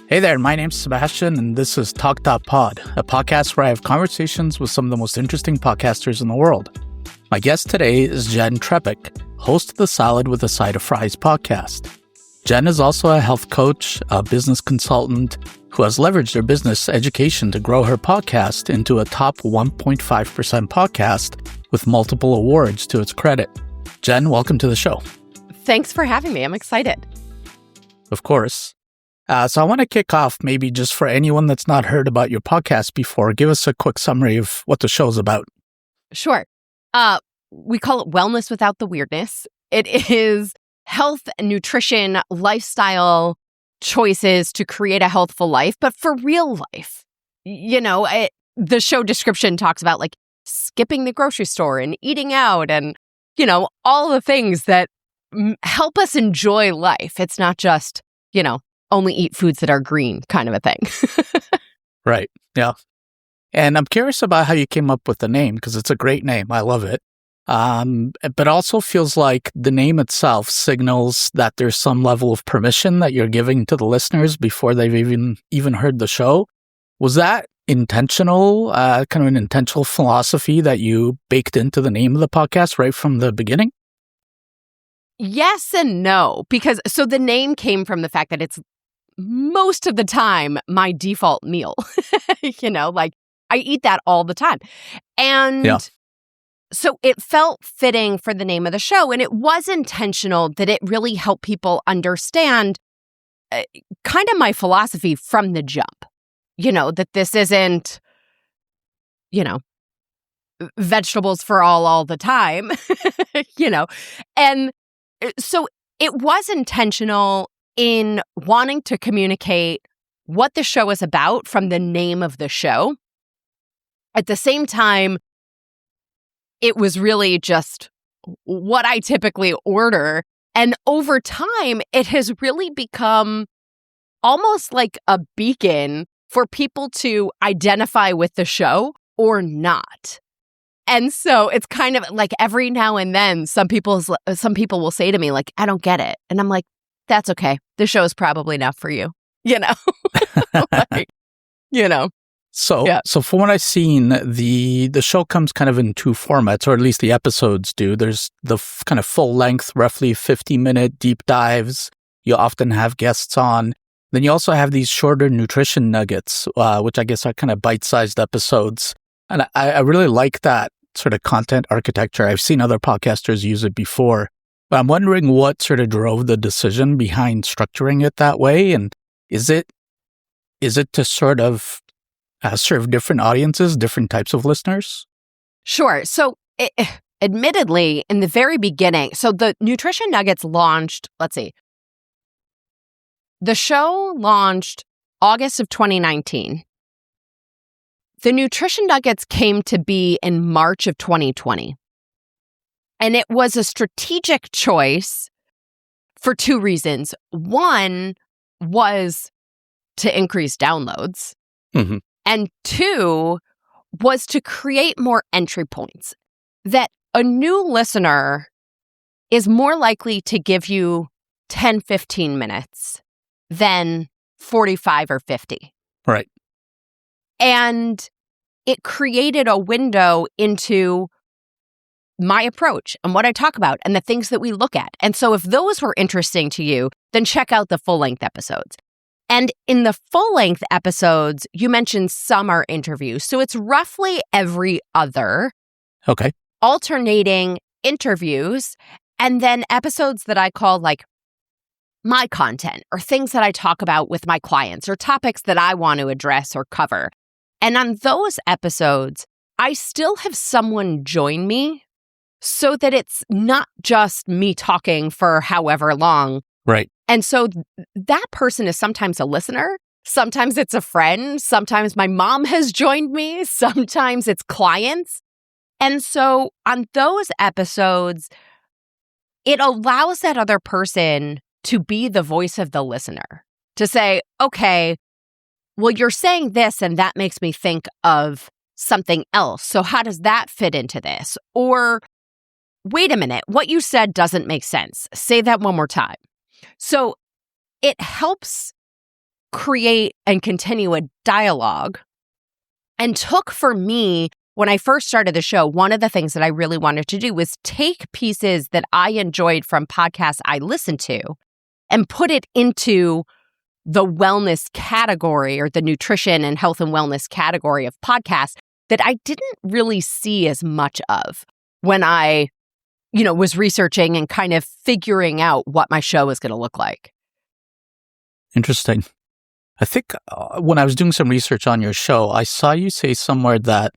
Hey there, my name's Sebastian, and this is Talk.Pod, a podcast where I have conversations with some of the most interesting podcasters in the world. My guest today is Jenn Trepeck, host of the Salad with a Side of Fries podcast. Jenn is also a health coach, a business consultant who has leveraged her business education to grow her podcast into a top 1.5% podcast with multiple awards to its credit. Jenn, welcome to the show. Thanks for having me. I'm excited. Of course. So I want to kick off maybe just for anyone that's not heard about your podcast before, give us a quick summary of what the show's about. Sure. We call it Wellness Without the Weirdness. It is health, nutrition, lifestyle choices to create a healthful life, but for real life. You know, the show description talks about like skipping the grocery store and eating out and, you know, all the things that help us enjoy life. It's not just, you know, only eat foods that are green kind of a thing. Right. Yeah. And I'm curious about how you came up with the name because it's a great name. I love it. But also feels like the name itself signals that there's some level of permission that you're giving to the listeners before they've even heard the show. Was that intentional, kind of an intentional philosophy that you baked into the name of the podcast right from the beginning? Yes and no, because so the name came from the fact that it's most of the time my default meal. You know, like I eat that all the time. And so it felt fitting for the name of the show. And it was intentional that it really helped people understand kind of my philosophy from the jump. You know, that this isn't, you know, vegetables for all the time, you know. And so it was intentional in wanting to communicate what the show is about from the name of the show. At the same time, it was really just what I typically order. And over time, it has really become almost like a beacon for people to identify with the show or not. And so it's kind of like every now and then, some people will say to me, like, I don't get it. And I'm like, that's okay. The show is probably not for you, you know? Like, you know? So from what I've seen, the show comes kind of in two formats, or at least the episodes do. There's the kind of full length, roughly 50-minute deep dives. You often have guests on. Then you also have these shorter nutrition nuggets, which I guess are kind of bite-sized episodes. And I really like that sort of content architecture. I've seen other podcasters use it before. But I'm wondering what sort of drove the decision behind structuring it that way. And is it to sort of serve different audiences, different types of listeners? Sure. So admittedly, in the very beginning, so the Nutrition Nuggets launched, let's see, the show launched August of 2019. The Nutrition Nuggets came to be in March of 2020. And it was a strategic choice for two reasons. One was to increase downloads. Mm-hmm. And two was to create more entry points that a new listener is more likely to give you 10, 15 minutes than 45 or 50. Right. And it created a window into my approach and what I talk about and the things that we look at. And so if those were interesting to you, then check out the full-length episodes. And in the full-length episodes, you mentioned some are interviews. So it's roughly every other. Okay. Alternating interviews and then episodes that I call like my content or things that I talk about with my clients or topics that I want to address or cover. And on those episodes, I still have someone join me so that it's not just me talking for however long. Right. And so that person is sometimes a listener. Sometimes it's a friend. Sometimes my mom has joined me. Sometimes it's clients. And so on those episodes, it allows that other person to be the voice of the listener, to say, okay, well, you're saying this and that makes me think of something else. So how does that fit into this? Or wait a minute, what you said doesn't make sense. Say that one more time. So it helps create and continue a dialogue, and took for me, when I first started the show, one of the things that I really wanted to do was take pieces that I enjoyed from podcasts I listened to and put it into the wellness category or the nutrition and health and wellness category of podcasts that I didn't really see as much of when I, was researching and kind of figuring out what my show was going to look like. Interesting. I think when I was doing some research on your show, I saw you say somewhere that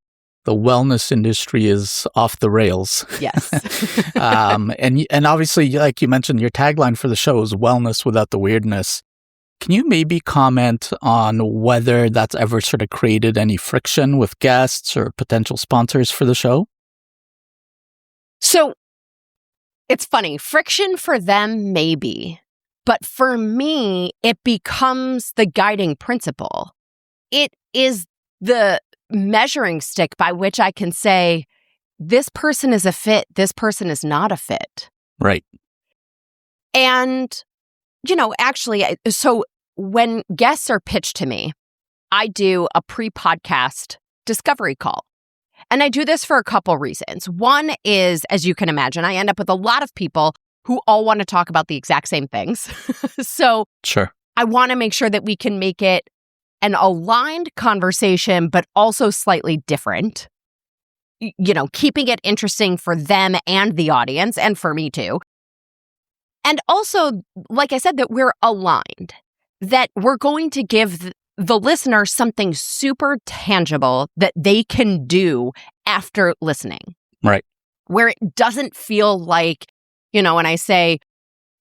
the wellness industry is off the rails. Yes. And obviously, like you mentioned, your tagline for the show is wellness without the weirdness. Can you maybe comment on whether that's ever sort of created any friction with guests or potential sponsors for the show? So it's funny. Friction for them, maybe. But for me, it becomes the guiding principle. It is the measuring stick by which I can say, this person is a fit, this person is not a fit. Right. And, actually, so when guests are pitched to me, I do a pre-podcast discovery call. And I do this for a couple reasons. One is, as you can imagine, I end up with a lot of people who all want to talk about the exact same things. So sure, I want to make sure that we can make it an aligned conversation, but also slightly different. Keeping it interesting for them and the audience, and for me too. And also, like I said, that we're aligned, that we're going to give the listener something super tangible that they can do after listening. Right. Where it doesn't feel like, when I say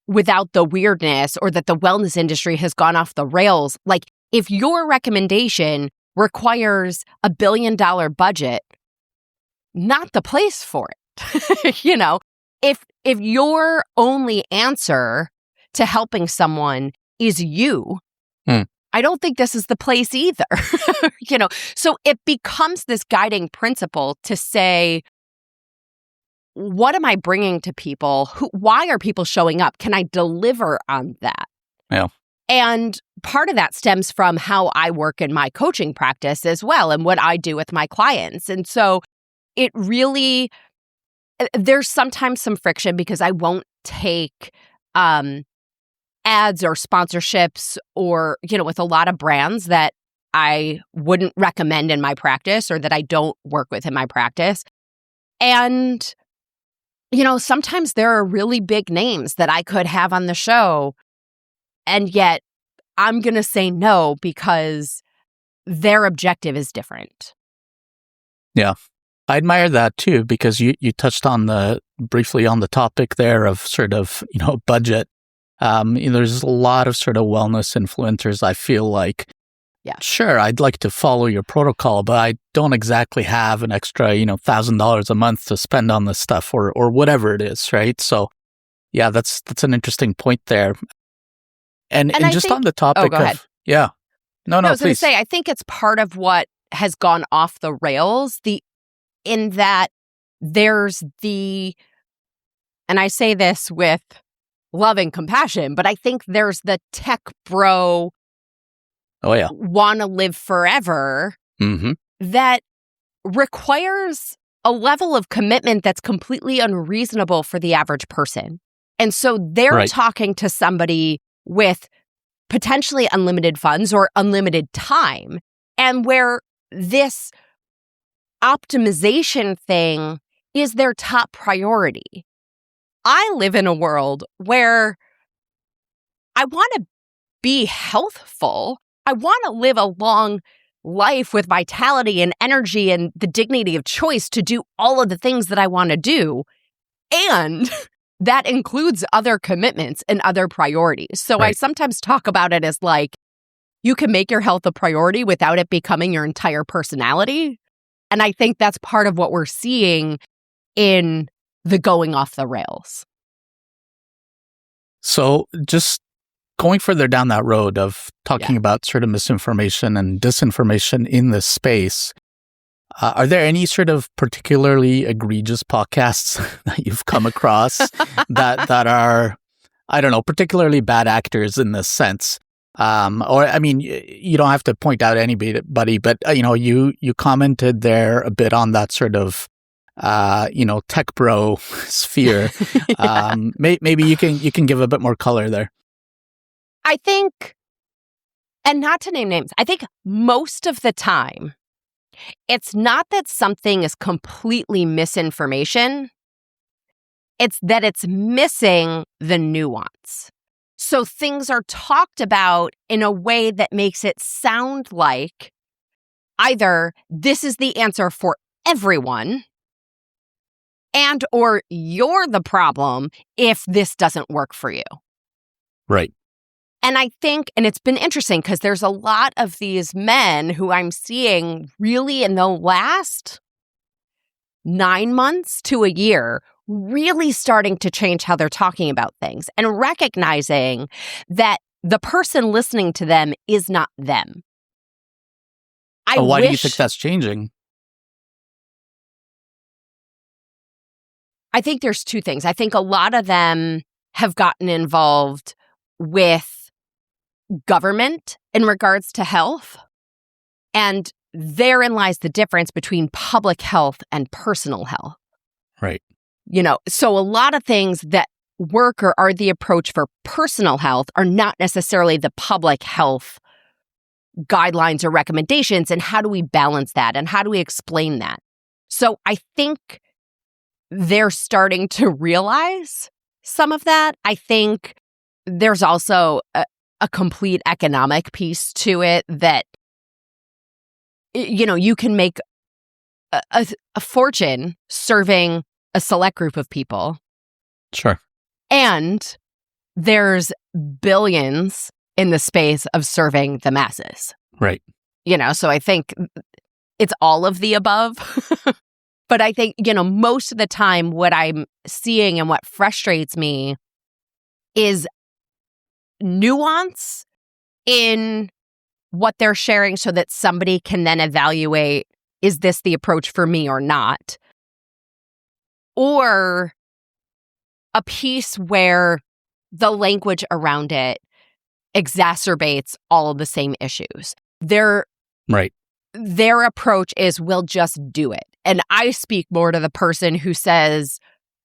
without the weirdness or that the wellness industry has gone off the rails, like if your recommendation requires $1 billion budget, not the place for it. If your only answer to helping someone is you, I don't think this is the place either. So it becomes this guiding principle to say, what am I bringing to people? Why are people showing up? Can I deliver on that? Yeah. And part of that stems from how I work in my coaching practice as well and what I do with my clients. And so it really, there's sometimes some friction because I won't take ads or sponsorships or, with a lot of brands that I wouldn't recommend in my practice or that I don't work with in my practice. And sometimes there are really big names that I could have on the show, and yet I'm going to say no because their objective is different. Yeah. I admire that too, because you touched on briefly on the topic there of sort of, budget. There's a lot of sort of wellness influencers, I feel like. Yeah. Sure, I'd like to follow your protocol, but I don't exactly have an extra, $1,000 a month to spend on this stuff or whatever it is, right? So, yeah, that's an interesting point there. And just think, on the topic go ahead. Yeah. No, I was going to please. say, I think it's part of what has gone off the rails, in that there's and I say this with love and compassion, but I think there's the tech bro, want to live forever, that requires a level of commitment that's completely unreasonable for the average person. And so they're talking to somebody with potentially unlimited funds or unlimited time, and where this optimization thing is their top priority. I live in a world where I want to be healthful. I want to live a long life with vitality and energy and the dignity of choice to do all of the things that I want to do. And that includes other commitments and other priorities. So I sometimes talk about it as like, you can make your health a priority without it becoming your entire personality. And I think that's part of what we're seeing in the going off the rails. So just going further down that road of talking about sort of misinformation and disinformation in this space, are there any sort of particularly egregious podcasts that you've come across that are, I don't know, particularly bad actors in this sense? Or, I mean, you don't have to point out anybody, but, you commented there a bit on that sort of, tech bro sphere. Yeah. Maybe you can give a bit more color there. I think, and not to name names, I think most of the time, it's not that something is completely misinformation. It's that it's missing the nuance. So things are talked about in a way that makes it sound like either this is the answer for everyone and or you're the problem if this doesn't work for you. Right. And I think, and it's been interesting because there's a lot of these men who I'm seeing really in the last 9 months to a year really starting to change how they're talking about things and recognizing that the person listening to them is not them. Why do you think that's changing? I think there's two things. I think a lot of them have gotten involved with government in regards to health. And therein lies the difference between public health and personal health. Right. So a lot of things that work or are the approach for personal health are not necessarily the public health guidelines or recommendations. And how do we balance that? And how do we explain that? So I think they're starting to realize some of that. I think there's also a complete economic piece to it that, you can make a fortune serving a select group of people. Sure. And there's billions in the space of serving the masses. Right. So I think it's all of the above. But I think, most of the time what I'm seeing and what frustrates me is nuance in what they're sharing so that somebody can then evaluate, is this the approach for me or not? Or a piece where the language around it exacerbates all of the same issues. Their approach is, we'll just do it. And I speak more to the person who says,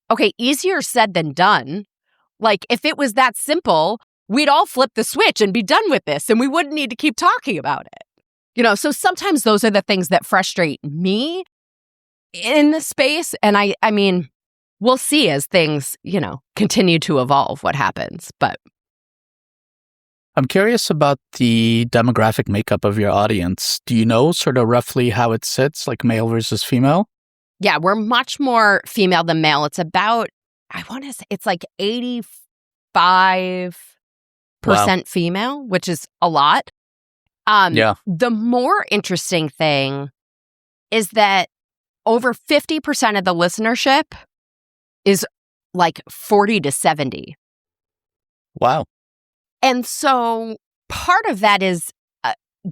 okay, easier said than done. Like, if it was that simple, we'd all flip the switch and be done with this, and we wouldn't need to keep talking about it. So sometimes those are the things that frustrate me in the space. And I mean, we'll see as things, continue to evolve what happens. But I'm curious about the demographic makeup of your audience. Do you know sort of roughly how it sits, like male versus female? Yeah, we're much more female than male. It's about, I want to say, it's like 85% female, which is a lot. The more interesting thing is that over 50% of the listenership is like 40 to 70. Wow. And so part of that is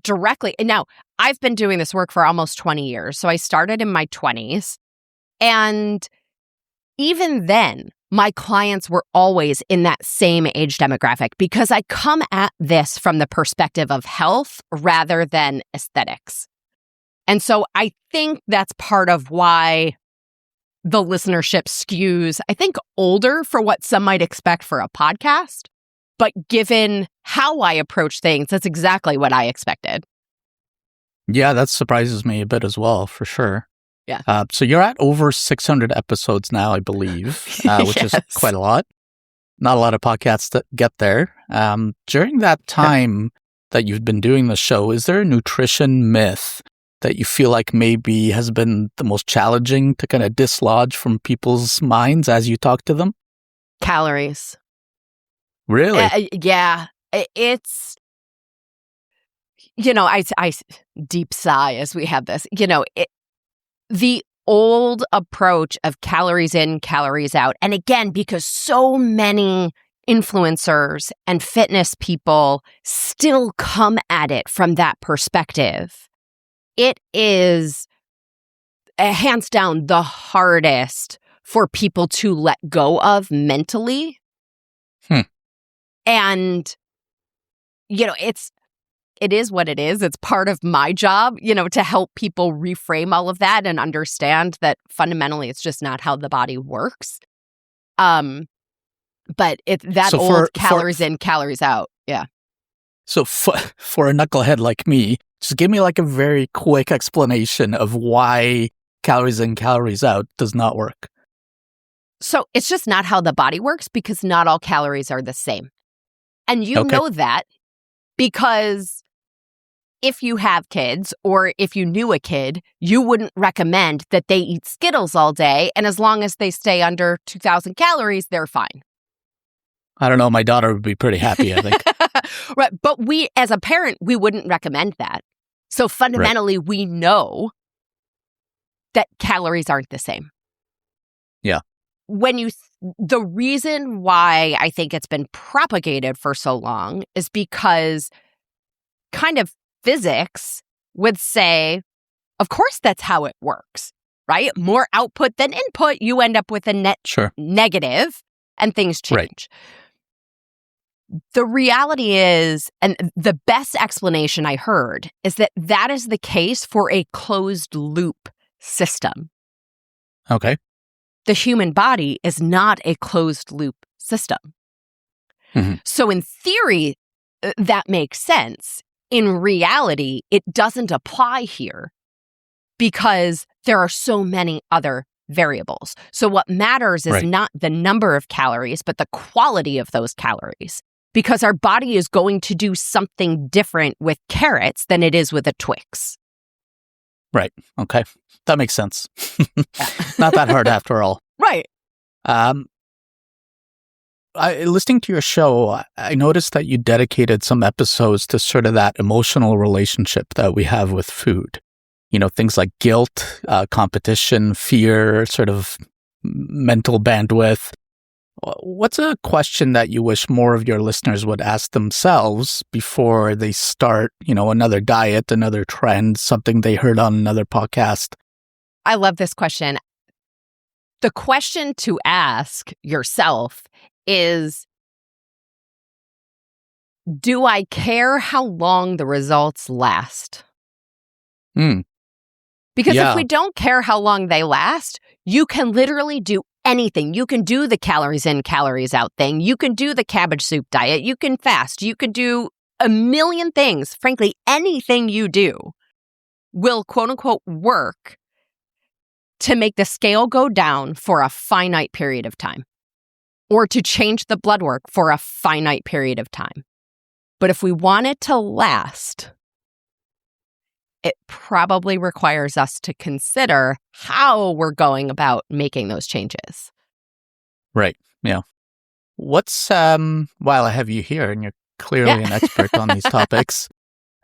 directly, and now I've been doing this work for almost 20 years. So I started in my 20s. And even then, my clients were always in that same age demographic because I come at this from the perspective of health rather than aesthetics. And so I think that's part of why the listenership skews, I think, older for what some might expect for a podcast. But given how I approach things, that's exactly what I expected. Yeah, that surprises me a bit as well, for sure. Yeah. So you're at over 600 episodes now, I believe, which is quite a lot. Not a lot of podcasts that get there. During that time that you've been doing the show, is there a nutrition myth that you feel like maybe has been the most challenging to kind of dislodge from people's minds as you talk to them? Calories. Really? Yeah. It's, I deep sigh as we have this, the old approach of calories in, calories out. And again, because so many influencers and fitness people still come at it from that perspective, it is hands down the hardest for people to let go of mentally. And, it is what it is. It's part of my job, to help people reframe all of that and understand that fundamentally it's just not how the body works. But it's that old calories in, calories out. Yeah. So for a knucklehead like me, just give me like a very quick explanation of why calories in, calories out does not work. So it's just not how the body works because not all calories are the same. And you know that because if you have kids or if you knew a kid, you wouldn't recommend that they eat Skittles all day. And as long as they stay under 2,000 calories, they're fine. I don't know. My daughter would be pretty happy, I think. Right. But we, as a parent, we wouldn't recommend that. So fundamentally, we know that calories aren't the same. Yeah. The reason why I think it's been propagated for so long is because kind of physics would say, of course, that's how it works, right? More output than input, you end up with a net negative and things change. Right. The reality is, and the best explanation I heard is that is the case for a closed loop system. Okay. The human body is not a closed loop system. Mm-hmm. So in theory, that makes sense. In reality, it doesn't apply here because there are so many other variables. So what matters is not the number of calories, but the quality of those calories. Because our body is going to do something different with carrots than it is with a Twix. Right. Okay. That makes sense. Not that hard after all. Right. Listening to your show, I noticed that you dedicated some episodes to sort of that emotional relationship that we have with food. Things like guilt, competition, fear, sort of mental bandwidth. What's a question that you wish more of your listeners would ask themselves before they start, another diet, another trend, something they heard on another podcast? I love this question. The question to ask yourself is, do I care how long the results last? Because if we don't care how long they last, you can literally do anything. You can do the calories in, calories out thing. You can do the cabbage soup diet. You can fast. You could do a million things. Frankly, anything you do will, quote unquote, work to make the scale go down for a finite period of time or to change the blood work for a finite period of time. But if we want it to last, it probably requires us to consider how we're going about making those changes. Right. Yeah. What's, while I have you here and you're clearly an expert on these topics,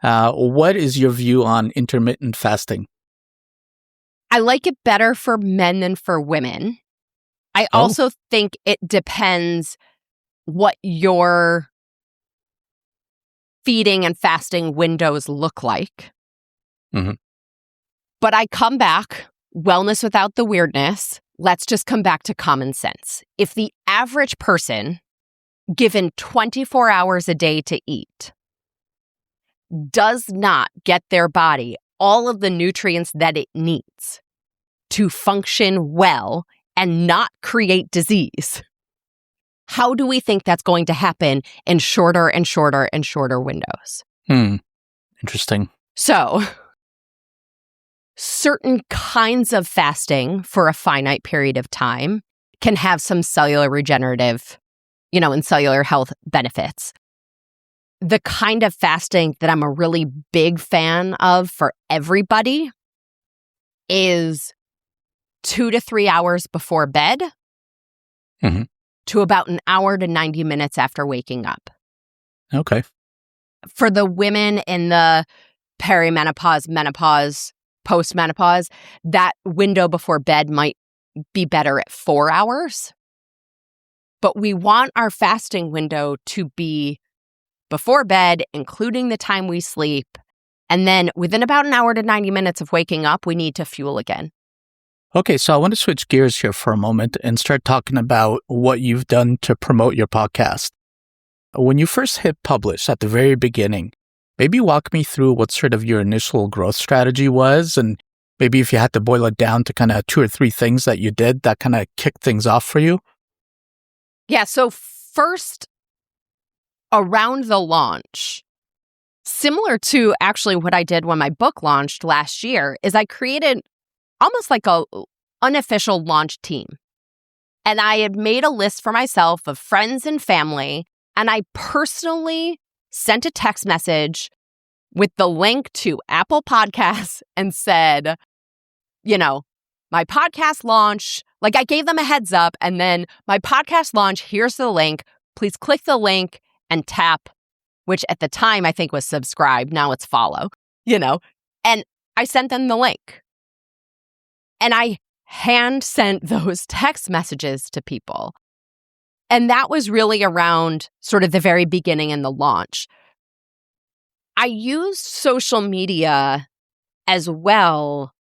what is your view on intermittent fasting? I like it better for men than for women. I also think it depends what your feeding and fasting windows look like. Mm-hmm. But I come back, wellness without the weirdness. Let's just come back to common sense. If the average person, given 24 hours a day to eat, does not get their body all of the nutrients that it needs to function well and not create disease, how do we think that's going to happen in shorter and shorter and shorter windows? Interesting. So, certain kinds of fasting for a finite period of time can have some cellular regenerative, and cellular health benefits. The kind of fasting that I'm a really big fan of for everybody is 2 to 3 hours before bed to about an hour to 90 minutes after waking up. Okay. For the women in the perimenopause, menopause, postmenopause, that window before bed might be better at 4 hours. But we want our fasting window to be before bed, including the time we sleep. And then within about an hour to 90 minutes of waking up, we need to fuel again. Okay, so I want to switch gears here for a moment and start talking about what you've done to promote your podcast. When you first hit publish at the very beginning, maybe walk me through what sort of your initial growth strategy was, and maybe if you had to boil it down to kind of 2 or 3 things that you did that kind of kicked things off for you. Yeah, so first, around the launch, similar to actually what I did when my book launched last year, is I created almost like a unofficial launch team. And I had made a list for myself of friends and family, and I personally sent a text message with the link to Apple Podcasts and said, my podcast launch, like I gave them a heads up, and then my podcast launch, here's the link. Please click the link and tap, which at the time I think was subscribe. Now it's follow, and I sent them the link. And I hand sent those text messages to people. And that was really around sort of the very beginning in the launch. I used social media as well,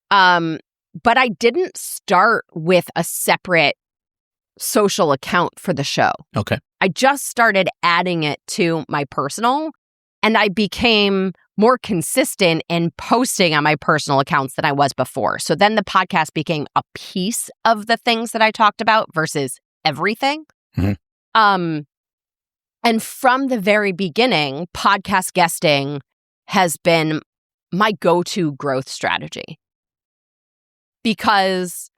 but I didn't start with a separate social account for the show. Okay. I just started adding it to my personal, and I became more consistent in posting on my personal accounts than I was before. So then the podcast became a piece of the things that I talked about versus everything. Mm-hmm. And from the very beginning, podcast guesting has been my go-to growth strategy. Because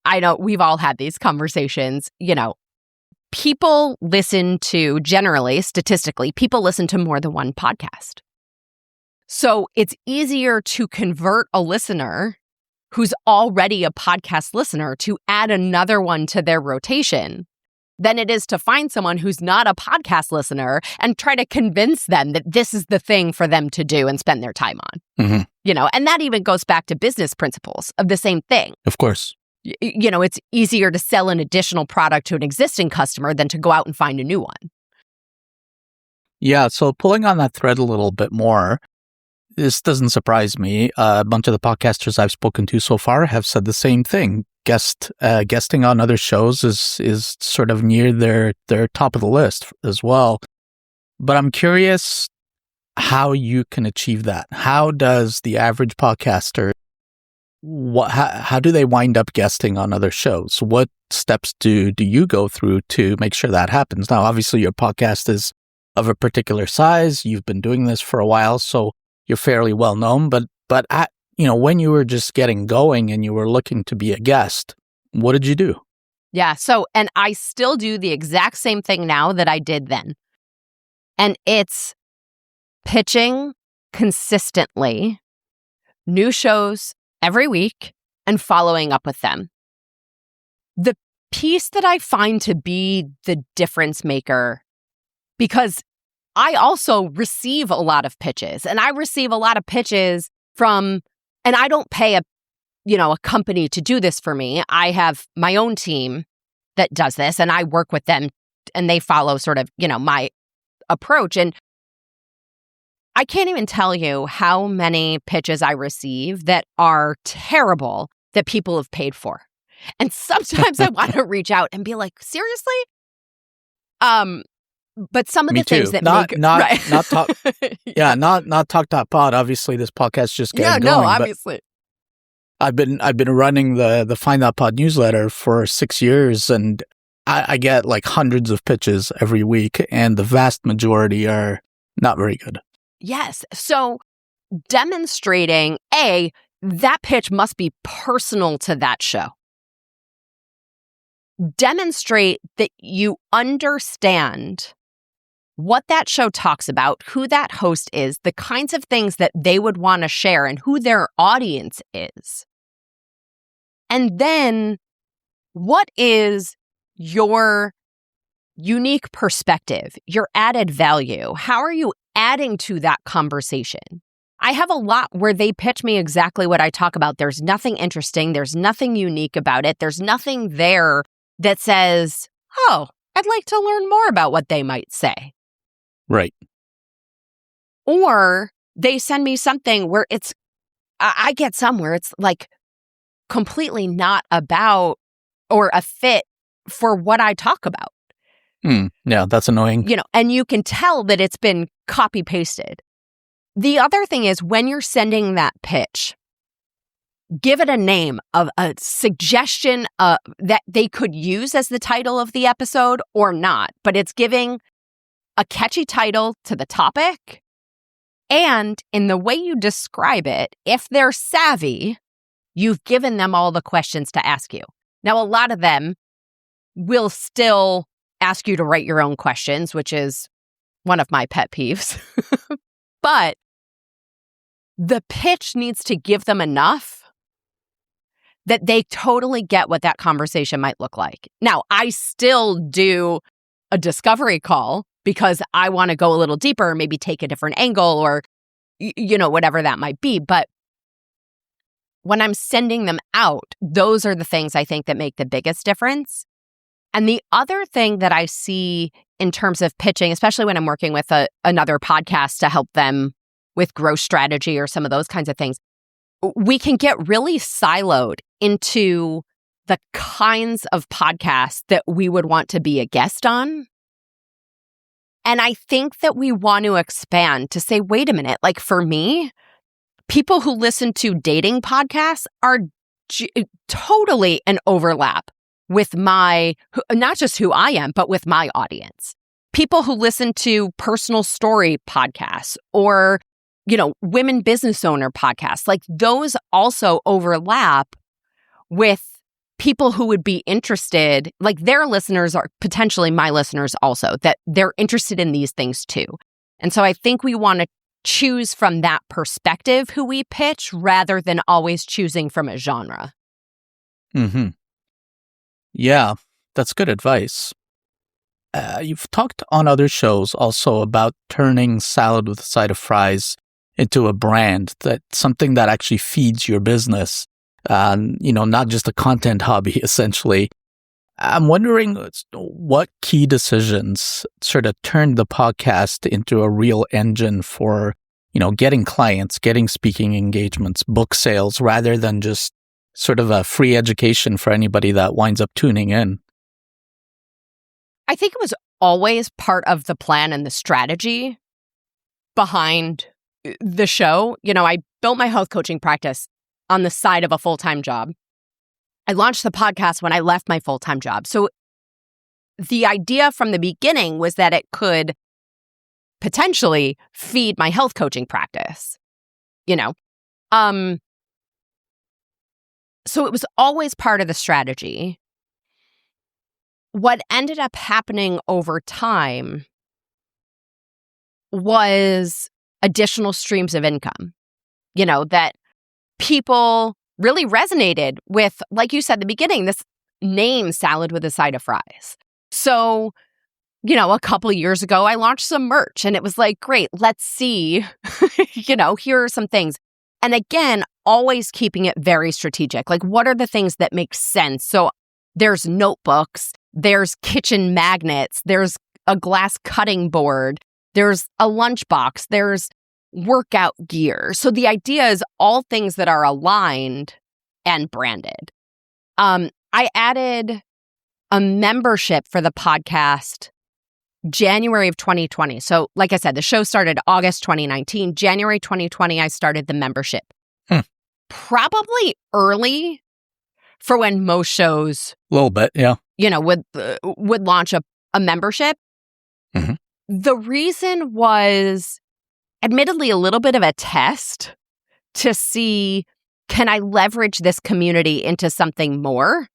I know we've all had these conversations, people listen to, generally, statistically, people listen to more than one podcast. So it's easier to convert a listener who's already a podcast listener to add another one to their rotation than it is to find someone who's not a podcast listener and try to convince them that this is the thing for them to do and spend their time on. Mm-hmm. And that even goes back to business principles of the same thing. Of course. It's easier to sell an additional product to an existing customer than to go out and find a new one. Yeah, so pulling on that thread a little bit more, this doesn't surprise me. A bunch of the podcasters I've spoken to so far have said the same thing. Guesting on other shows is sort of near their top of the list as well. But I'm curious how you can achieve that. How does the average podcaster, how do they wind up guesting on other shows? What steps do you go through to make sure that happens? Now, obviously, your podcast is of a particular size. You've been doing this for a while, so you're fairly well known. But when you were just getting going and you were looking to be a guest, what did you do? Yeah. So, and I still do the exact same thing now that I did then. And it's pitching consistently new shows every week and following up with them. The piece that I find to be the difference maker, because I also receive a lot of pitches, and I receive a lot of pitches from, and I don't pay a company to do this for me. I have my own team that does this, and I work with them, and they follow sort of, my approach. And I can't even tell you how many pitches I receive that are terrible that people have paid for. And sometimes I want to reach out and be like, seriously? But some of the things that not talk, yeah, not talk.pod. Obviously, this podcast just getting going. No, obviously. I've been running the Find That Pod newsletter for 6 years, and I get like hundreds of pitches every week, and the vast majority are not very good. Yes. So demonstrating, that pitch must be personal to that show. Demonstrate that you understand what that show talks about, who that host is, the kinds of things that they would want to share, and who their audience is. And then, what is your unique perspective, your added value? How are you adding to that conversation? I have a lot where they pitch me exactly what I talk about. There's nothing interesting. There's nothing unique about it. There's nothing there that says, oh, I'd like to learn more about what they might say. Right. Or they send me something where I get some where it's like completely not about or a fit for what I talk about. Yeah, that's annoying. And you can tell that it's been copy pasted. The other thing is when you're sending that pitch, give it a name of a suggestion that they could use as the title of the episode or not, but it's giving a catchy title to the topic. And in the way you describe it, if they're savvy, you've given them all the questions to ask you. Now, a lot of them will still ask you to write your own questions, which is one of my pet peeves. But the pitch needs to give them enough that they totally get what that conversation might look like. Now, I still do a discovery call because I want to go a little deeper, maybe take a different angle or, whatever that might be. But when I'm sending them out, those are the things I think that make the biggest difference. And the other thing that I see in terms of pitching, especially when I'm working with another podcast to help them with growth strategy or some of those kinds of things, we can get really siloed into the kinds of podcasts that we would want to be a guest on. And I think that we want to expand to say, wait a minute, like for me, people who listen to dating podcasts are totally an overlap with not just who I am, but with my audience. People who listen to personal story podcasts or, women business owner podcasts, like those also overlap with people who would be interested, like their listeners are potentially my listeners also, that they're interested in these things too. And so I think we want to choose from that perspective who we pitch rather than always choosing from a genre. Mm-hmm. Yeah, that's good advice. You've talked on other shows also about turning salad with a side of fries into a brand, that's something that actually feeds your business, not just a content hobby, essentially. I'm wondering what key decisions sort of turned the podcast into a real engine for, getting clients, getting speaking engagements, book sales, rather than just sort of a free education for anybody that winds up tuning in. I think it was always part of the plan and the strategy behind the show. I built my health coaching practice on the side of a full-time job. I launched the podcast when I left my full-time job. So the idea from the beginning was that it could potentially feed my health coaching practice, So it was always part of the strategy. What ended up happening over time was additional streams of income, that people really resonated with, like you said at the beginning, this name salad with a side of fries. So, a couple of years ago, I launched some merch and it was like, great, let's see, here are some things. And again, always keeping it very strategic. Like, what are the things that make sense? So there's notebooks, there's kitchen magnets, there's a glass cutting board, there's a lunchbox, there's workout gear. So the idea is all things that are aligned and branded. I added a membership for the podcast January of 2020. So like I said, the show started August 2019. January 2020, I started the membership. Probably early for when most shows... A little bit, yeah. Would launch a membership. Mm-hmm. The reason was admittedly a little bit of a test to see, can I leverage this community into something more?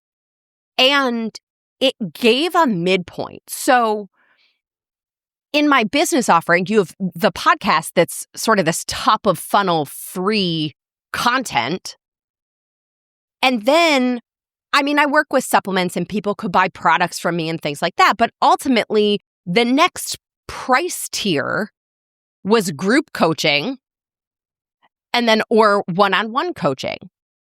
And it gave a midpoint. So in my business offering, you have the podcast that's sort of this top of funnel free content. And then, I work with supplements and people could buy products from me and things like that. But ultimately, the next price tier was group coaching and then or one-on-one coaching.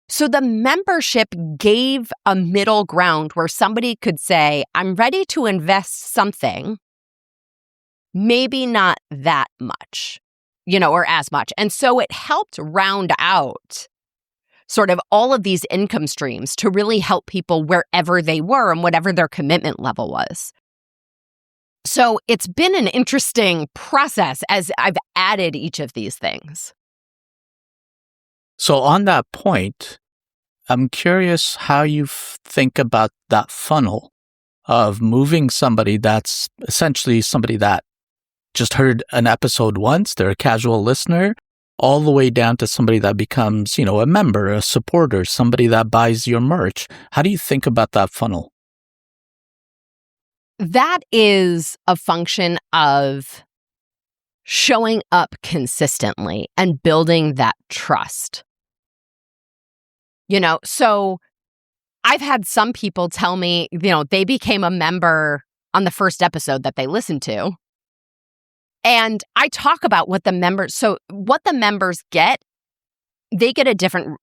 So the membership gave a middle ground where somebody could say, I'm ready to invest something, maybe not that much, or as much. And so it helped round out sort of all of these income streams to really help people wherever they were and whatever their commitment level was. So it's been an interesting process as I've added each of these things. So on that point, I'm curious how you think about that funnel of moving somebody that's essentially somebody that just heard an episode once, they're a casual listener, all the way down to somebody that becomes, a member, a supporter, somebody that buys your merch. How do you think about that funnel? That is a function of showing up consistently and building that trust. So I've had some people tell me, they became a member on the first episode that they listened to. And I talk about what the members get, they get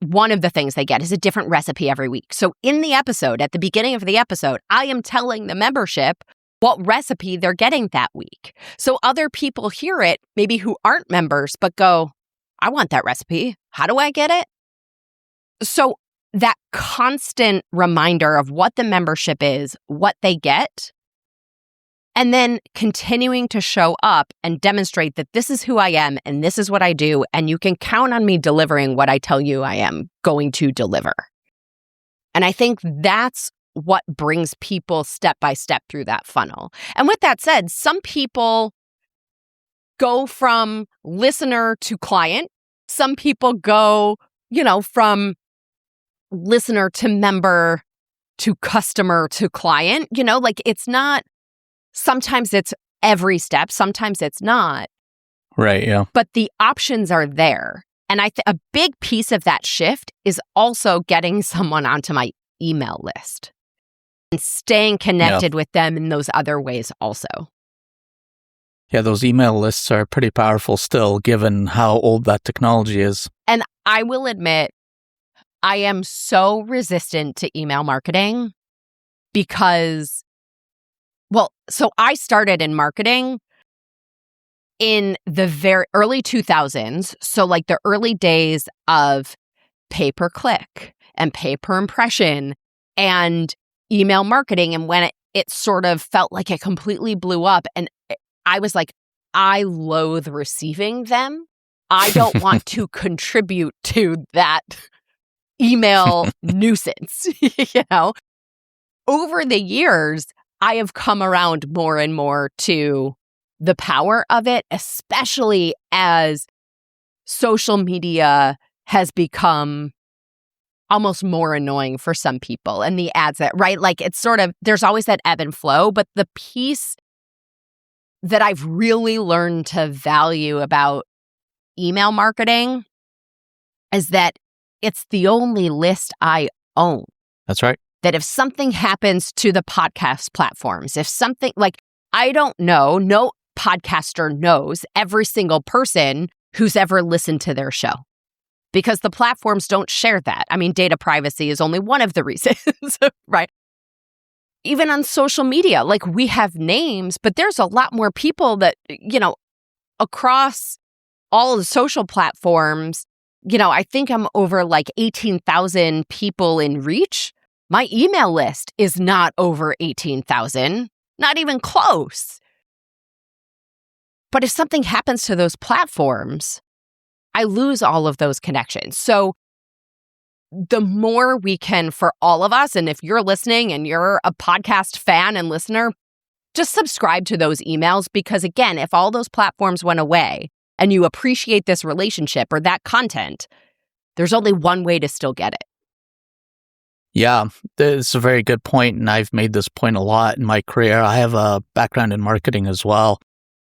one of the things they get is a different recipe every week. So in the episode, at the beginning of the episode, I am telling the membership what recipe they're getting that week. So other people hear it, maybe who aren't members, but go, I want that recipe. How do I get it? So that constant reminder of what the membership is, what they get, and then continuing to show up and demonstrate that this is who I am and this is what I do, and you can count on me delivering what I tell you I am going to deliver. And I think that's what brings people step by step through that funnel. And with that said, some people go from listener to client. Some people go, from listener to member to customer to client. It's not, sometimes it's every step, sometimes it's not. Right, yeah. But the options are there. And a big piece of that shift is also getting someone onto my email list and staying connected with them in those other ways also. Yeah, those email lists are pretty powerful still, given how old that technology is. And I will admit, I am so resistant to email marketing because, so I started in marketing in the very early 2000s. So like the early days of pay-per-click and pay-per-impression and email marketing. And when it sort of felt like it completely blew up, and I was like, I loathe receiving them. I don't want to contribute to that email nuisance. Over the years, I have come around more and more to the power of it, especially as social media has become almost more annoying for some people. And the ads right? Like it's sort of, there's always that ebb and flow, but the piece that I've really learned to value about email marketing is that it's the only list I own. That's right. That if something happens to the podcast platforms, if something I don't know, no podcaster knows every single person who's ever listened to their show because the platforms don't share that. I mean, data privacy is only one of the reasons, right? Even on social media, we have names, but there's a lot more people that, across all of the social platforms, I think I'm over 18,000 people in reach. My email list is not over 18,000, not even close. But if something happens to those platforms, I lose all of those connections. So the more we can, for all of us, and if you're listening and you're a podcast fan and listener, just subscribe to those emails because, again, if all those platforms went away and you appreciate this relationship or that content, there's only one way to still get it. Yeah, it's a very good point, and I've made this point a lot in my career. I have a background in marketing as well,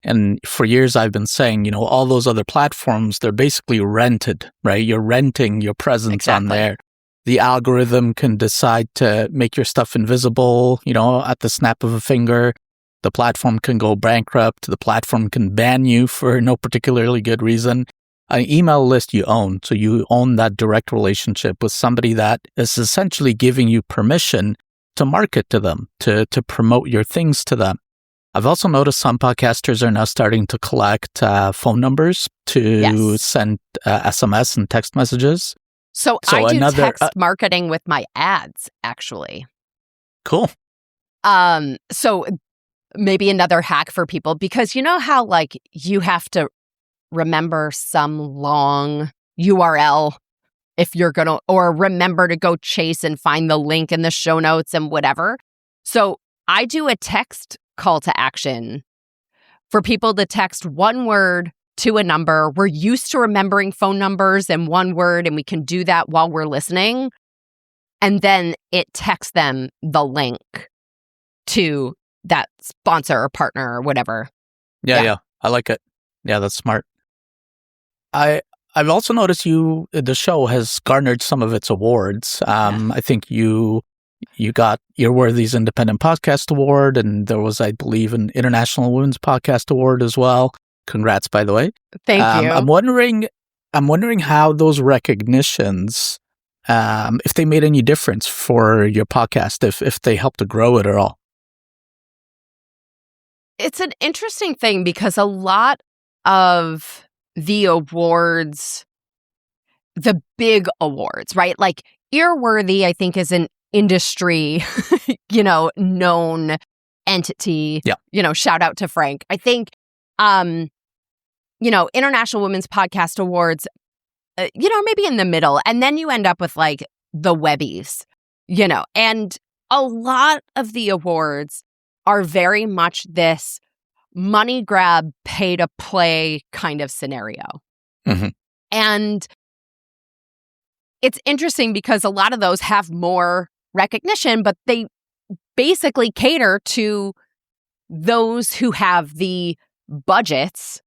and for years I've been saying, all those other platforms, they're basically rented, right? You're renting your presence on there. The algorithm can decide to make your stuff invisible, at the snap of a finger. The platform can go bankrupt. The platform can ban you for no particularly good reason. An email list you own. So you own that direct relationship with somebody that is essentially giving you permission to market to them, to promote your things to them. I've also noticed some podcasters are now starting to collect phone numbers to send SMS and text messages. So I do text marketing with my ads, actually. Cool. So maybe another hack for people, because you know how like you have to remember some long URL if you're going to, or remember to go chase and find the link in the show notes and whatever. So I do a text call to action for people to text one word to a number. We're used to remembering phone numbers and one word, and we can do that while we're listening. And then it texts them the link to that sponsor or partner or whatever. Yeah. I like it. Yeah, that's smart. I've also noticed the show has garnered some of its awards. I think you got Earworthy's Independent Podcast Award, and there was, I believe, an International Women's Podcast Award as well. Congrats, by the way. Thank you. I'm wondering how those recognitions, if they made any difference for your podcast, if they helped to grow it at all. It's an interesting thing because a lot of the awards, the big awards, right? Like Earworthy, I think, is an industry, known entity. Yeah. Shout out to Frank. I think, International Women's Podcast Awards, maybe in the middle. And then you end up with like the Webbies, and a lot of the awards are very much this money grab, pay to play kind of scenario. Mm-hmm. And it's interesting because a lot of those have more recognition, but they basically cater to those who have the budgets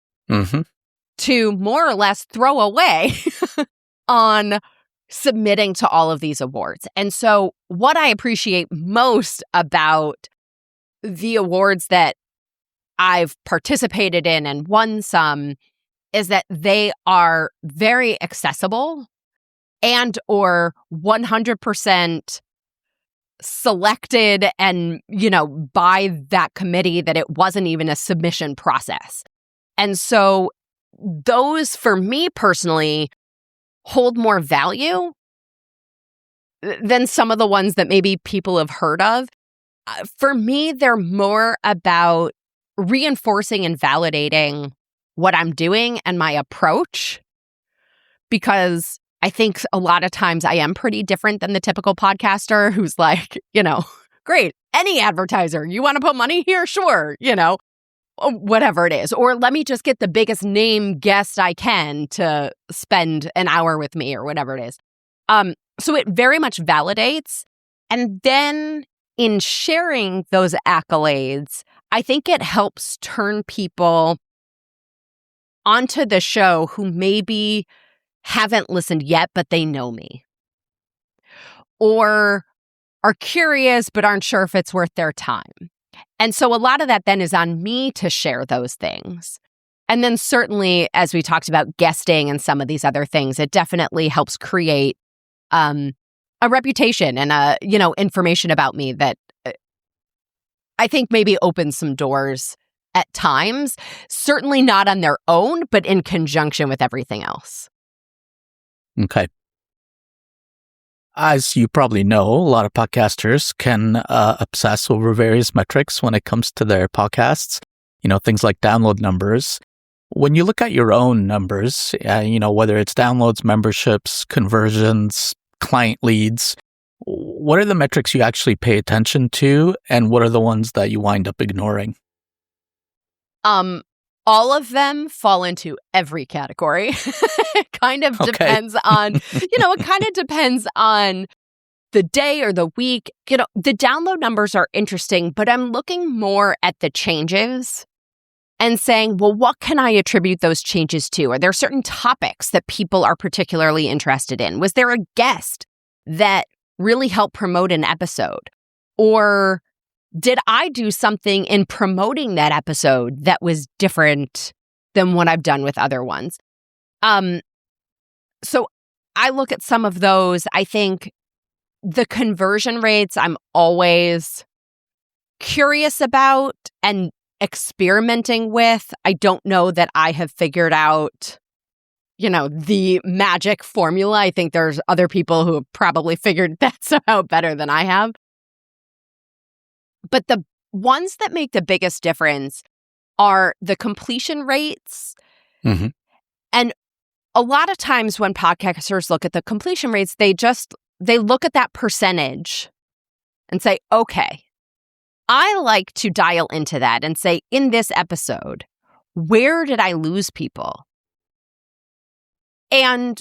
to more or less throw away on submitting to all of these awards. And so what I appreciate most about the awards that I've participated in and won some is that they are very accessible and or 100% selected and, by that committee, that it wasn't even a submission process. And so those, for me personally, hold more value than some of the ones that maybe people have heard of. For me, they're more about reinforcing and validating what I'm doing and my approach, because I think a lot of times I am pretty different than the typical podcaster who's like, great, any advertiser, you want to put money here? Sure, whatever it is. Or let me just get the biggest name guest I can to spend an hour with me or whatever it is. So it very much validates. And then in sharing those accolades, I think it helps turn people onto the show who maybe haven't listened yet, but they know me, or are curious but aren't sure if it's worth their time. And so a lot of that then is on me to share those things. And then certainly, as we talked about guesting and some of these other things, it definitely helps create a reputation and information about me that I think maybe opens some doors at times, certainly not on their own, but in conjunction with everything else. Okay. As you probably know, a lot of podcasters can obsess over various metrics when it comes to their podcasts, things like download numbers. When you look at your own numbers, whether it's downloads, memberships, conversions, client leads, what are the metrics you actually pay attention to, and what are the ones that you wind up ignoring? All of them fall into every category. It kind of depends on, it kind of depends on the day or the week. The download numbers are interesting, but I'm looking more at the changes and saying, well, what can I attribute those changes to? Are there certain topics that people are particularly interested in? Was there a guest that really helped promote an episode? Or did I do something in promoting that episode that was different than what I've done with other ones? So I look at some of those. I think the conversion rates I'm always curious about and experimenting with. I don't know that I have figured out, the magic formula. I think there's other people who have probably figured that out better than I have. But the ones that make the biggest difference are the completion rates. Mm-hmm. And a lot of times when podcasters look at the completion rates, they look at that percentage and say, okay, I like to dial into that and say, in this episode, where did I lose people? And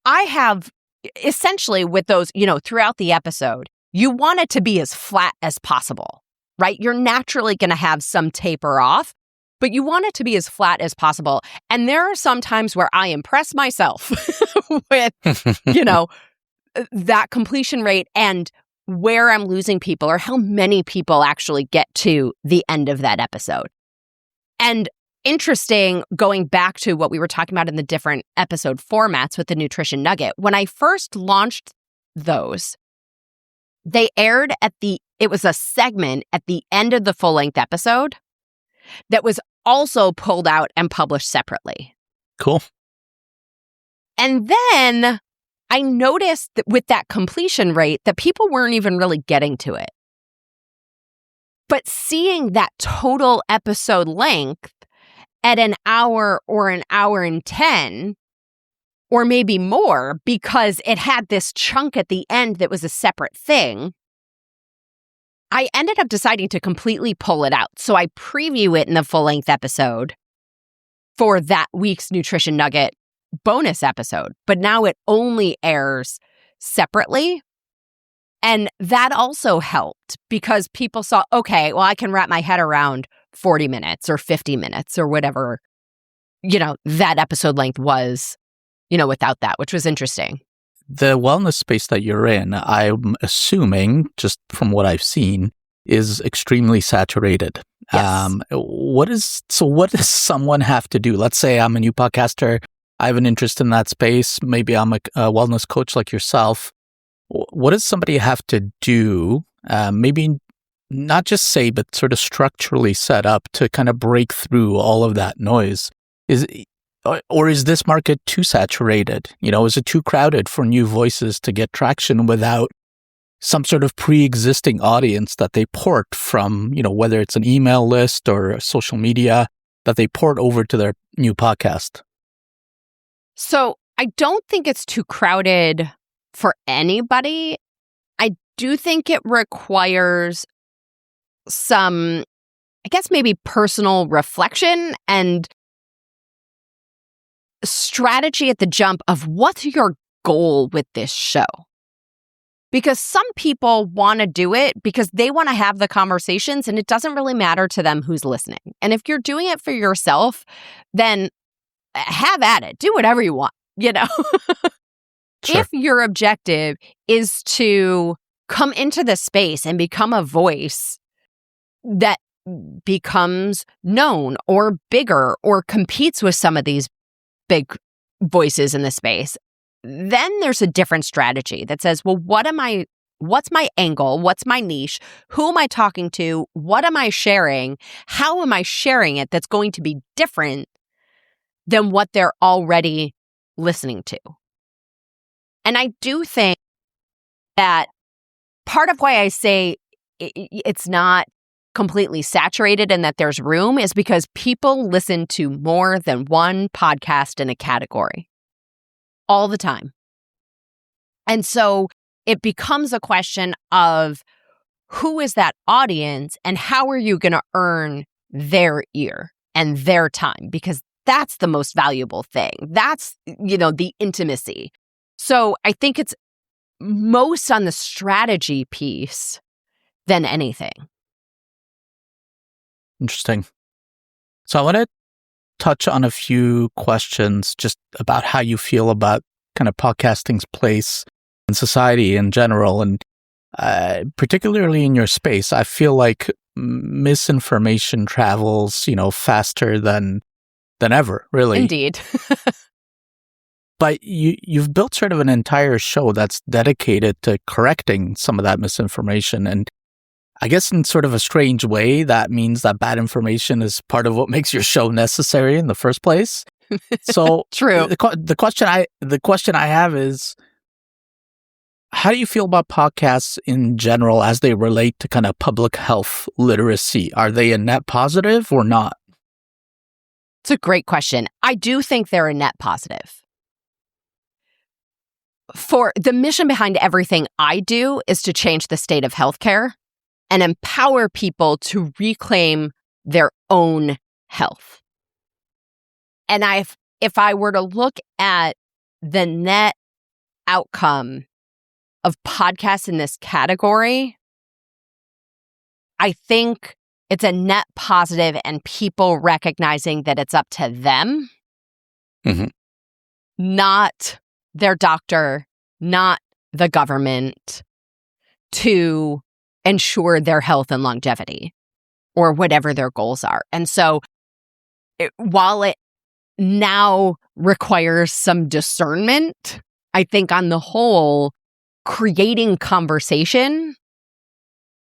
I have essentially with those, throughout the episode, you want it to be as flat as possible, right? You're naturally going to have some taper off, but you want it to be as flat as possible. And there are some times where I impress myself with, that completion rate and where I'm losing people or how many people actually get to the end of that episode. And interesting, going back to what we were talking about in the different episode formats with the Nutrition Nugget, when I first launched those, they aired it was a segment at the end of the full-length episode that was also pulled out and published separately. Cool. And then I noticed that with that completion rate that people weren't even really getting to it. But seeing that total episode length at an hour or an hour and 10, or maybe more, because it had this chunk at the end that was a separate thing, I ended up deciding to completely pull it out. So I preview it in the full-length episode for that week's Nutrition Nugget bonus episode. But now it only airs separately. And that also helped because people saw, okay, well, I can wrap my head around 40 minutes or 50 minutes or whatever, that episode length was, without that, which was interesting. The wellness space that you're in, I'm assuming, just from what I've seen, is extremely saturated. Yes. What does someone have to do? Let's say I'm a new podcaster. I have an interest in that space. Maybe I'm a wellness coach like yourself. What does somebody have to do? Maybe not just say, but sort of structurally set up to kind of break through all of that noise. Is this market too saturated? Is it too crowded for new voices to get traction without some sort of pre-existing audience that they port from, whether it's an email list or social media that they port over to their new podcast? So I don't think it's too crowded for anybody. I do think it requires some, I guess, maybe personal reflection and strategy at the jump of what's your goal with this show. Because some people want to do it because they want to have the conversations and it doesn't really matter to them who's listening. And if you're doing it for yourself, then have at it. Do whatever you want, Sure. If your objective is to come into the space and become a voice that becomes known or bigger or competes with some of these big voices in the space, then there's a different strategy that says, well, what's my angle? What's my niche? Who am I talking to? What am I sharing? How am I sharing it that's going to be different than what they're already listening to? And I do think that part of why I say it's not completely saturated and that there's room is because people listen to more than one podcast in a category all the time. And so it becomes a question of who is that audience and how are you going to earn their ear and their time? Because that's the most valuable thing. That's, the intimacy. So I think it's most on the strategy piece than anything. Interesting. So I want to touch on a few questions just about how you feel about kind of podcasting's place in society in general. And particularly in your space, I feel like misinformation travels, faster than ever, really. Indeed. But you've built sort of an entire show that's dedicated to correcting some of that misinformation. And I guess in sort of a strange way, that means that bad information is part of what makes your show necessary in the first place. So True. The question I have is, how do you feel about podcasts in general as they relate to kind of public health literacy? Are they a net positive or not? It's a great question. I do think they're a net positive. For the mission behind everything I do is to change the state of healthcare and empower people to reclaim their own health. And if I were to look at the net outcome of podcasts in this category, I think it's a net positive and people recognizing that it's up to them, not their doctor, not the government, to ensure their health and longevity or whatever their goals are. And so while it now requires some discernment, I think on the whole, creating conversation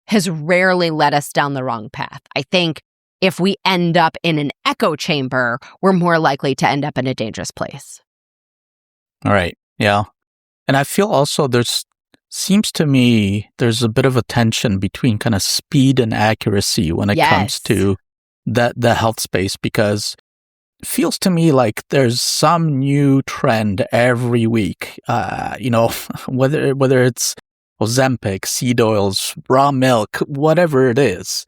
has rarely led us down the wrong path. I think if we end up in an echo chamber, we're more likely to end up in a dangerous place. All right. Yeah. And I feel also seems to me there's a bit of a tension between kind of speed and accuracy when it comes to the health space, because it feels to me like there's some new trend every week. Whether it's Ozempic, seed oils, raw milk, whatever it is,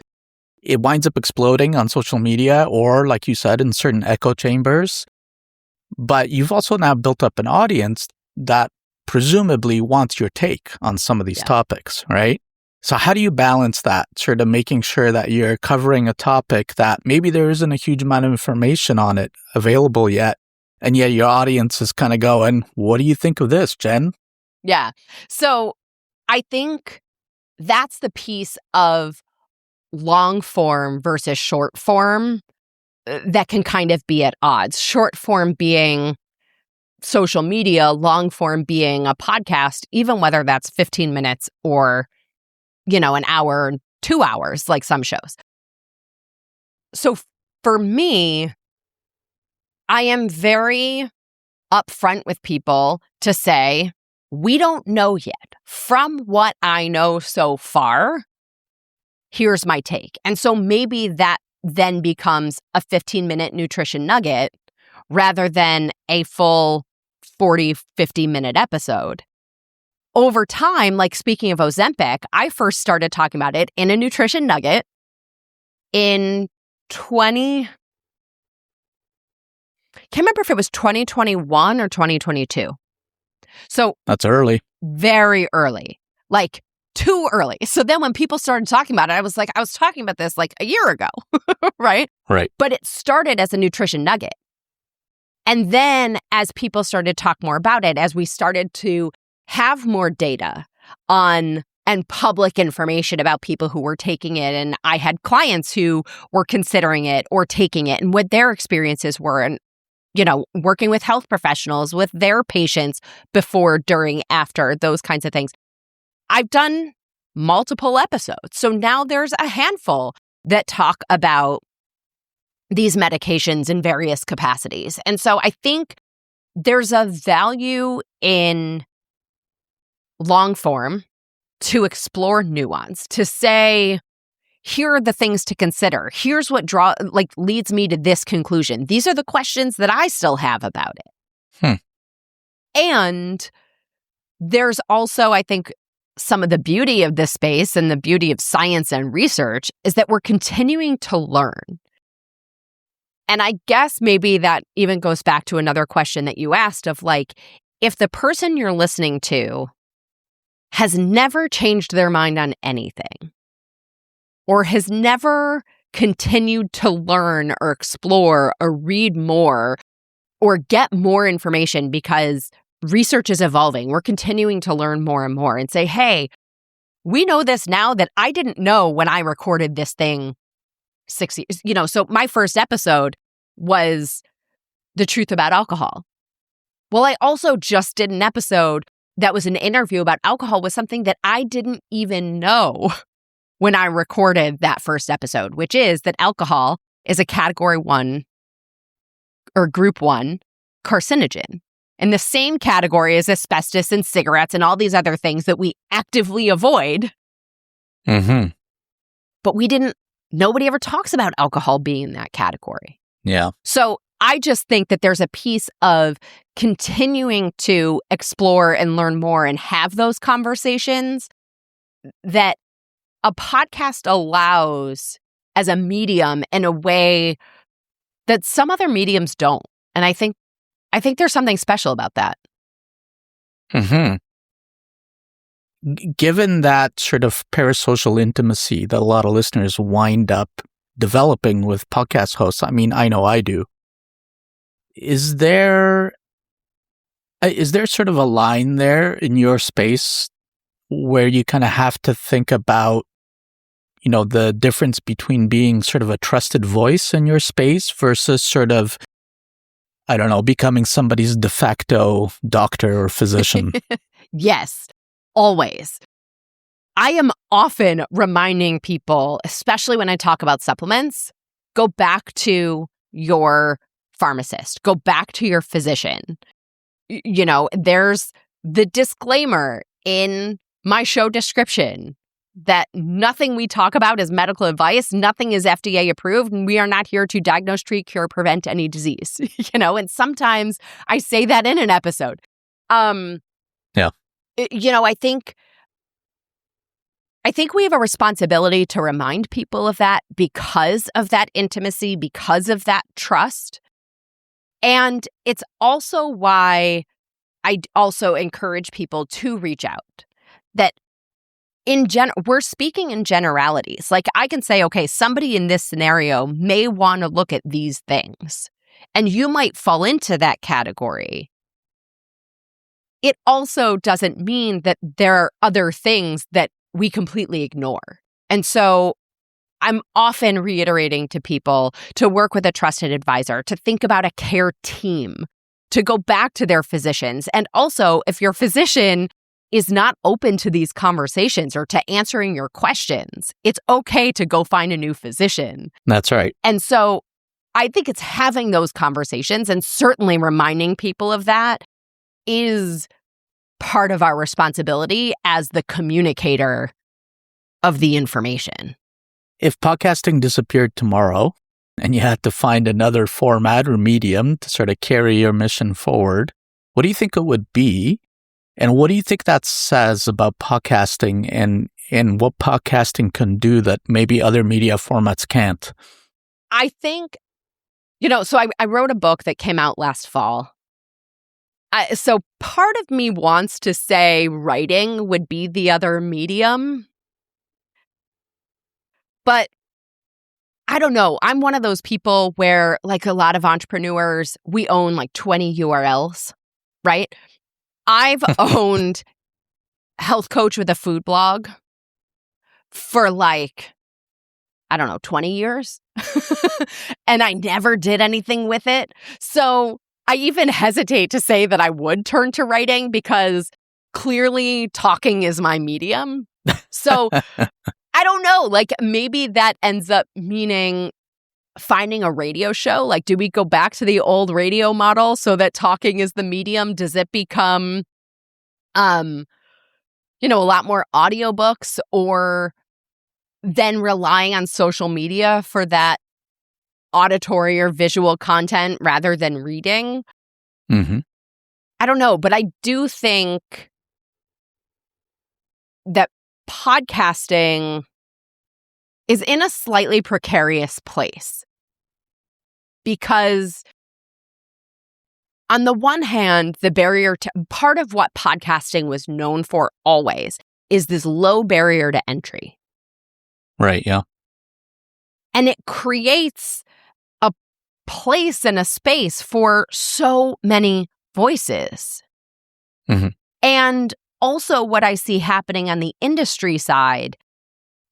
it winds up exploding on social media or, like you said, in certain echo chambers. But you've also now built up an audience that presumably wants your take on some of these topics, right? So how do you balance that, sort of making sure that you're covering a topic that maybe there isn't a huge amount of information on it available yet, and yet your audience is kind of going, what do you think of this, Jen? Yeah. So I think that's the piece of long form versus short form that can kind of be at odds. Short form being social media, long form being a podcast, even whether that's 15 minutes or, an hour, 2 hours, like some shows. So for me, I am very upfront with people to say, we don't know yet. From what I know so far, here's my take. And so maybe that then becomes a 15-minute nutrition nugget rather than a full 40, 50-minute episode. Over time, like speaking of Ozempic, I first started talking about it in a nutrition nugget in can't remember if it was 2021 or 2022. So that's early. Very early, like too early. So then when people started talking about it, I was talking about this like a year ago, right? Right. But it started as a nutrition nugget. And then as people started to talk more about it, as we started to have more data on and public information about people who were taking it, and I had clients who were considering it or taking it and what their experiences were, and working with health professionals, with their patients before, during, after, those kinds of things. I've done multiple episodes. So now there's a handful that talk about these medications in various capacities. And so I think there's a value in long form to explore nuance, to say, here are the things to consider. Here's what leads me to this conclusion. These are the questions that I still have about it. And there's also, I think, some of the beauty of this space and the beauty of science and research is that we're continuing to learn. And I guess maybe that even goes back to another question that you asked of if the person you're listening to has never changed their mind on anything, or has never continued to learn or explore or read more or get more information because research is evolving. We're continuing to learn more and more and say, hey, we know this now that I didn't know when I recorded this thing 6 years. So my first episode was the truth about alcohol. Well, I also just did an episode that was an interview about alcohol with something that I didn't even know when I recorded that first episode, which is that alcohol is a category 1 or group 1 carcinogen. in the same category as asbestos and cigarettes and all these other things that we actively avoid. Mm-hmm. But nobody ever talks about alcohol being in that category. Yeah. So I just think that there's a piece of continuing to explore and learn more and have those conversations that a podcast allows as a medium in a way that some other mediums don't. And I think there's something special about that. Mm-hmm. Given that sort of parasocial intimacy that a lot of listeners wind up developing with podcast hosts, I mean, I know I do. Is there sort of a line there in your space where you kind of have to think about, the difference between being sort of a trusted voice in your space versus sort of, I don't know, becoming somebody's de facto doctor or physician? Yes, always. I am often reminding people, especially when I talk about supplements, go back to your pharmacist, go back to your physician. There's the disclaimer in my show description that nothing we talk about is medical advice, nothing is FDA approved, and we are not here to diagnose, treat, cure, prevent any disease. And sometimes I say that in an episode. Yeah. I think we have a responsibility to remind people of that because of that intimacy, because of that trust. And it's also why I also encourage people to reach out. That we're speaking in generalities. Like I can say, okay, somebody in this scenario may want to look at these things, and you might fall into that category. It also doesn't mean that there are other things that we completely ignore. And so I'm often reiterating to people to work with a trusted advisor, to think about a care team, to go back to their physicians. And also, if your physician is not open to these conversations or to answering your questions, it's okay to go find a new physician. That's right. And so I think it's having those conversations and certainly reminding people of that is part of our responsibility as the communicator of the information. If podcasting disappeared tomorrow and you had to find another format or medium to sort of carry your mission forward, what do you think it would be? And what do you think that says about podcasting and what podcasting can do that maybe other media formats can't? I think, so I wrote a book that came out last fall. So part of me wants to say writing would be the other medium. But I don't know. I'm one of those people where, like a lot of entrepreneurs, we own like 20 URLs, right? I've owned Health Coach with a Food Blog for 20 years. And I never did anything with it. So I even hesitate to say that I would turn to writing because clearly talking is my medium. So I don't know, maybe that ends up meaning finding a radio show. Do we go back to the old radio model so that talking is the medium? Does it become, a lot more audiobooks, or then relying on social media for that auditory or visual content rather than reading? Mm-hmm. I don't know, but I do think that podcasting is in a slightly precarious place because on the one hand, the barrier to part of what podcasting was known for always is this low barrier to entry. Right, yeah. And it creates a place and a space for so many voices. Mm-hmm. And also what I see happening on the industry side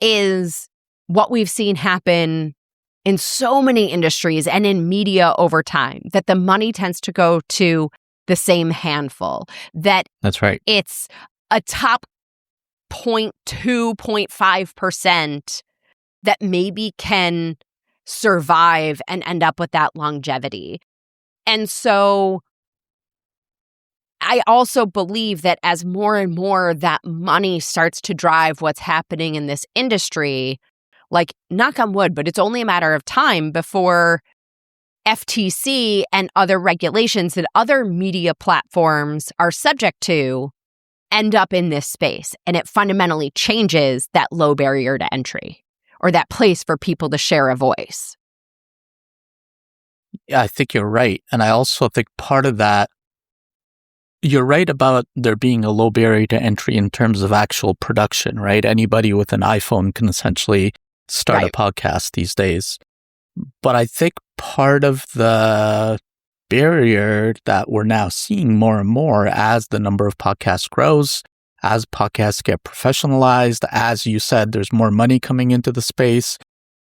is what we've seen happen in so many industries and in media over time, that the money tends to go to the same handful. That's right. It's a top 0.2, 0.5% that maybe can survive and end up with that longevity. And so I also believe that as more and more that money starts to drive what's happening in this industry, like, knock on wood, but it's only a matter of time before FTC and other regulations that other media platforms are subject to end up in this space. And it fundamentally changes that low barrier to entry or that place for people to share a voice. Yeah, I think you're right. And I also think part of that, you're right about there being a low barrier to entry in terms of actual production, right? Anybody with an iPhone can essentially start a podcast these days. But I think part of the barrier that we're now seeing more and more as the number of podcasts grows, as podcasts get professionalized, as you said, there's more money coming into the space.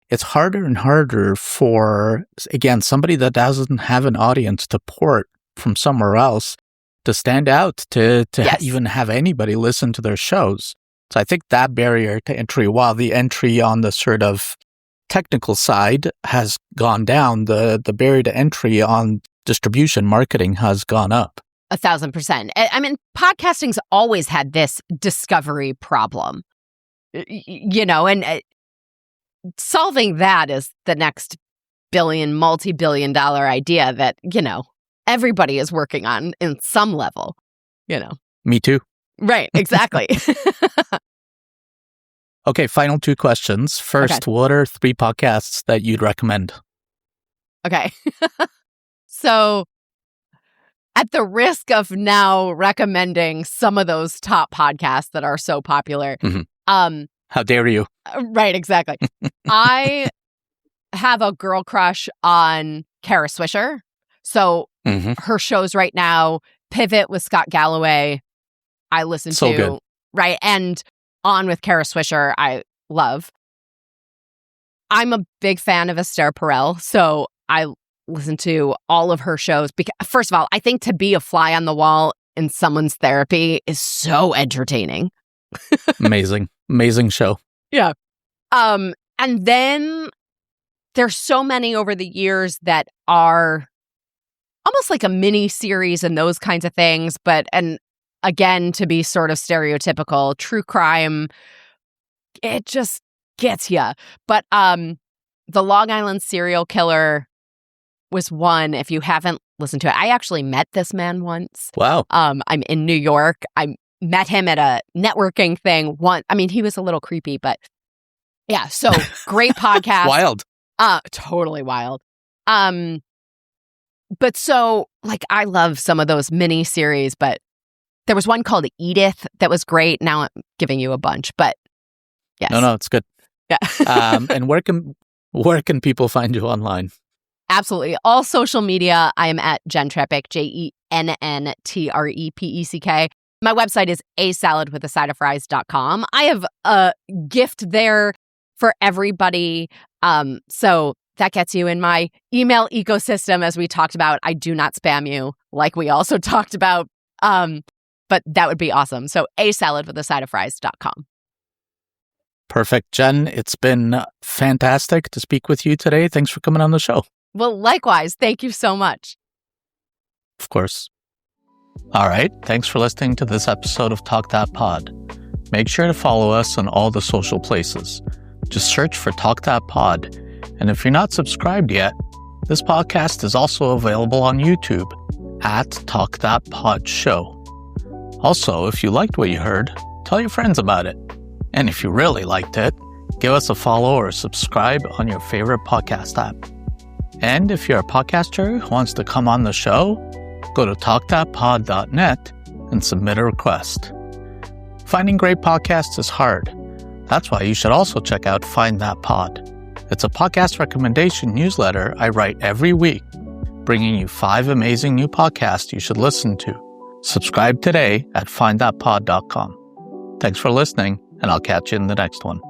It's harder and harder for, again, somebody that doesn't have an audience to port from somewhere else to stand out, to even have anybody listen to their shows. So I think that barrier to entry, while the entry on the sort of technical side has gone down, the barrier to entry on distribution marketing has gone up. 1,000%. I mean, podcasting's always had this discovery problem, and solving that is the next multi-billion dollar idea that, everybody is working on in some level, Me too. Right, exactly. Okay, final 2 questions. First, What are 3 podcasts that you'd recommend? Okay. So, at the risk of now recommending some of those top podcasts that are so popular. How dare you? Right, exactly. I have a girl crush on Kara Swisher. So her shows right now, Pivot with Scott Galloway, I listen to. Good. Right, and On with Kara Swisher, I love. I'm a big fan of Esther Perel, so I listen to all of her shows. Because, first of all, I think to be a fly on the wall in someone's therapy is so entertaining. Amazing show. Yeah. And then there's so many over the years that are almost like a mini series and those kinds of things. And again, to be sort of stereotypical, true crime, it just gets you. But the Long Island serial killer was one. If you haven't listened to it, I actually met this man once. Wow. I'm in New York. I met him at a networking thing once. I mean, he was a little creepy, but yeah. So great podcast. Wild. Totally wild. But so like I love some of those mini series, but there was one called Edith that was great. Now I'm giving you a bunch, but yes. No, it's good. Yeah. And where can people find you online? Absolutely. All social media, I am at Jenn Trepeck, JENNTREPECK. My website is asaladwithasideofries.com. I have a gift there for everybody. So that gets you in my email ecosystem, as we talked about. I do not spam you, like we also talked about. But that would be awesome. So asaladwithasideofries.com. Perfect. Jenn, it's been fantastic to speak with you today. Thanks for coming on the show. Well, likewise. Thank you so much. Of course. All right. Thanks for listening to this episode of Talk That Pod. Make sure to follow us on all the social places. Just search for Talk That Pod. And if you're not subscribed yet, this podcast is also available on YouTube at Talk That Pod Show. Also, if you liked what you heard, tell your friends about it. And if you really liked it, give us a follow or subscribe on your favorite podcast app. And if you're a podcaster who wants to come on the show, go to talkthatpod.net and submit a request. Finding great podcasts is hard. That's why you should also check out Find That Pod. It's a podcast recommendation newsletter I write every week, bringing you 5 amazing new podcasts you should listen to. Subscribe today at findthatpod.com. Thanks for listening, and I'll catch you in the next one.